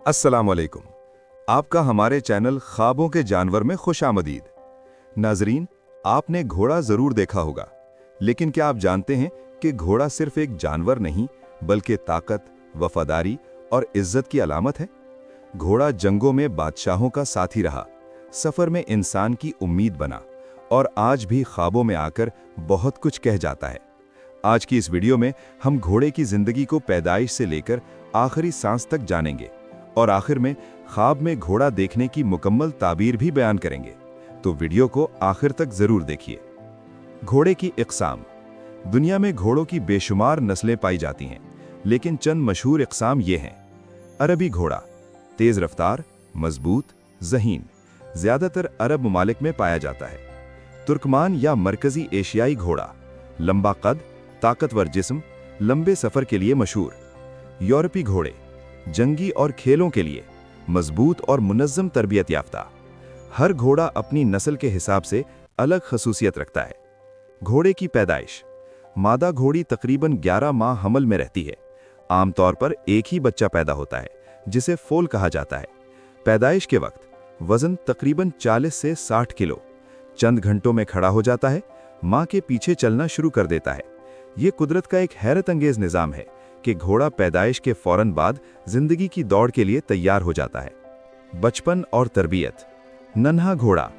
अस्सलाम वालेकुम। आपका हमारे चैनल ख्वाबों के जानवर में खुश आमदीद। नाजरीन, आपने घोड़ा ज़रूर देखा होगा, लेकिन क्या आप जानते हैं कि घोड़ा सिर्फ एक जानवर नहीं बल्कि ताकत, वफादारी और इज्जत की अलामत है। घोड़ा जंगों में बादशाहों का साथी रहा, सफ़र में इंसान की उम्मीद बना और आज भी ख्वाबों में आकर बहुत कुछ कह जाता है। आज की इस वीडियो में हम घोड़े की ज़िंदगी को पैदाइश से लेकर आखिरी सांस तक जानेंगे और आखिर में ख्वाब में घोड़ा देखने की मुकम्मल ताबीर भी बयान करेंगे। तो वीडियो को आखिर तक ज़रूर देखिए। घोड़े की इक़साम। दुनिया में घोड़ों की बेशुमार नस्लें पाई जाती हैं, लेकिन चंद मशहूर इक़साम ये हैं। अरबी घोड़ा, तेज़ रफ्तार, मजबूत, ज़हीन, ज़्यादातर अरब ममालिक में पाया जाता है। तुर्कमान या मरकज़ी एशियाई घोड़ा, लंबा कद, ताकतवर जिस्म, लंबे सफ़र के लिए मशहूर। यूरोपी घोड़े, जंगी और खेलों के लिए, मजबूत और मुनज़्ज़म तरबियत याफ्ता। हर घोड़ा अपनी नस्ल के हिसाब से अलग खसूसियत रखता है। घोड़े की पैदाइश। मादा घोड़ी तकरीबन 11 माह हमल में रहती है। आमतौर पर एक ही बच्चा पैदा होता है, जिसे फोल कहा जाता है। पैदाइश के वक्त वज़न तकरीबन 40 से 60 किलो। चंद घंटों में खड़ा हो जाता है, माँ के पीछे चलना शुरू कर देता है। ये कुदरत का एक हैरत अंगेज़ निज़ाम है कि घोड़ा पैदाइश के फौरन बाद जिंदगी की दौड़ के लिए तैयार हो जाता है। बचपन और तरबियत। नन्हा घोड़ा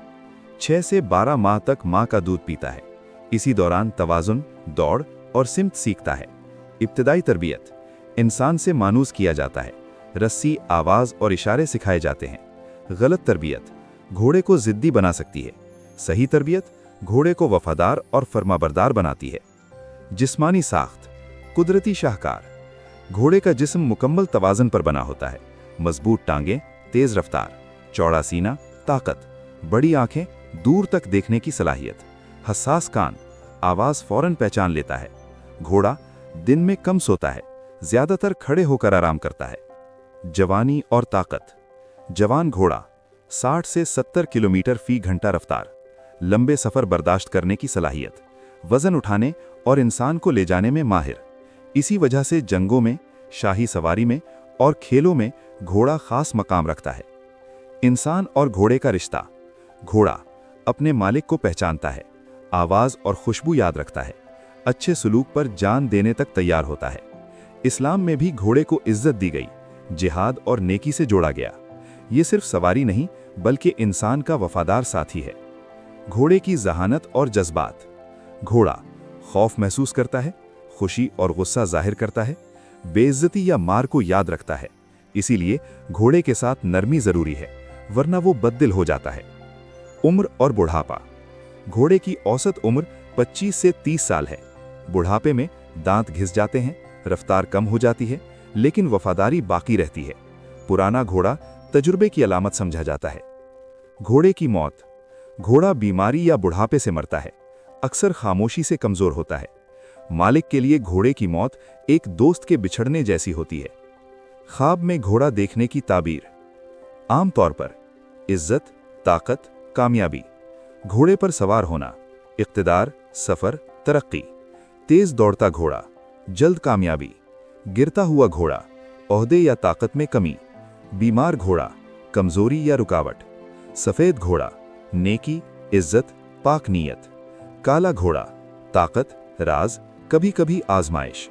6 से 12 माह तक मां का दूध पीता है। इसी दौरान तवाज़ुन, दौड़ और सिमत सीखता है। इब्तदाई तरबियत। इंसान से मानूस किया जाता है। रस्सी, आवाज़ और इशारे सिखाए जाते हैं। गलत तरबियत घोड़े को ज़िद्दी बना सकती है। सही तरबियत घोड़े को वफादार और फरमाबरदार बनाती है। जिस्मानी साख्त। कुदरती शाहकार। घोड़े का जिस्म मुकम्मल तवाज़न पर बना होता है। मजबूत टांगें, तेज़ रफ्तार, चौड़ा सीना, ताकत, बड़ी आंखें, दूर तक देखने की सलाहियत, हसास कान, आवाज़ फौरन पहचान लेता है। घोड़ा दिन में कम सोता है, ज़्यादातर खड़े होकर आराम करता है। जवानी और ताकत। जवान घोड़ा 60 से 70 किलोमीटर फी घंटा रफ्तार, लंबे सफ़र बर्दाश्त करने की सलाहियत, वज़न उठाने और इंसान को ले जाने में माहिर। इसी वजह से जंगों में, शाही सवारी में और खेलों में घोड़ा खास मकाम रखता है। इंसान और घोड़े का रिश्ता। घोड़ा अपने मालिक को पहचानता है, आवाज़ और खुशबू याद रखता है, अच्छे सलूक पर जान देने तक तैयार होता है। इस्लाम में भी घोड़े को इज्जत दी गई, जिहाद और नेकी से जोड़ा गया। ये सिर्फ सवारी नहीं बल्कि इंसान का वफादार साथी है। घोड़े की ज़हानत और जज्बात। घोड़ा खौफ महसूस करता है, खुशी और गुस्सा जाहिर करता है, बेइज्जती या मार को याद रखता है। इसीलिए घोड़े के साथ नरमी ज़रूरी है, वरना वो बददिल हो जाता है। उम्र और बुढ़ापा। घोड़े की औसत उम्र 25 से 30 साल है। बुढ़ापे में दांत घिस जाते हैं, रफ्तार कम हो जाती है, लेकिन वफादारी बाकी रहती है। पुराना घोड़ा तजुर्बे की अलामत समझा जाता है। घोड़े की मौत। घोड़ा बीमारी या बुढ़ापे से मरता है, अक्सर खामोशी से कमज़ोर होता है। मालिक के लिए घोड़े की मौत एक दोस्त के बिछड़ने जैसी होती है। ख्वाब में घोड़ा देखने की ताबीर। आमतौर पर इज्जत, ताकत, कामयाबी। घोड़े पर सवार होना, इक़्तिदार, सफ़र, तरक्की। तेज़ दौड़ता घोड़ा, जल्द कामयाबी। गिरता हुआ घोड़ा, ओहदे या ताकत में कमी। बीमार घोड़ा, कमज़ोरी या रुकावट। सफ़ेद घोड़ा, नेकी, इज्जत, पाक नीयत। काला घोड़ा, ताकत, राज, कभी कभी आजमाइश।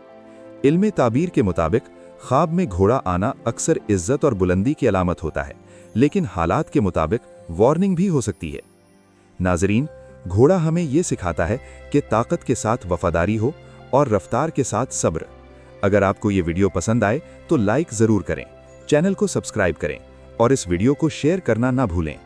इल्मे ताबीर के मुताबिक ख्वाब में घोड़ा आना अक्सर इज्जत और बुलंदी की अलामत होता है, लेकिन हालात के मुताबिक वार्निंग भी हो सकती है। नाजरीन, घोड़ा हमें ये सिखाता है कि ताकत के साथ वफादारी हो और रफ्तार के साथ सब्र। अगर आपको ये वीडियो पसंद आए तो लाइक ज़रूर करें, चैनल को सब्सक्राइब करें और इस वीडियो को शेयर करना ना भूलें।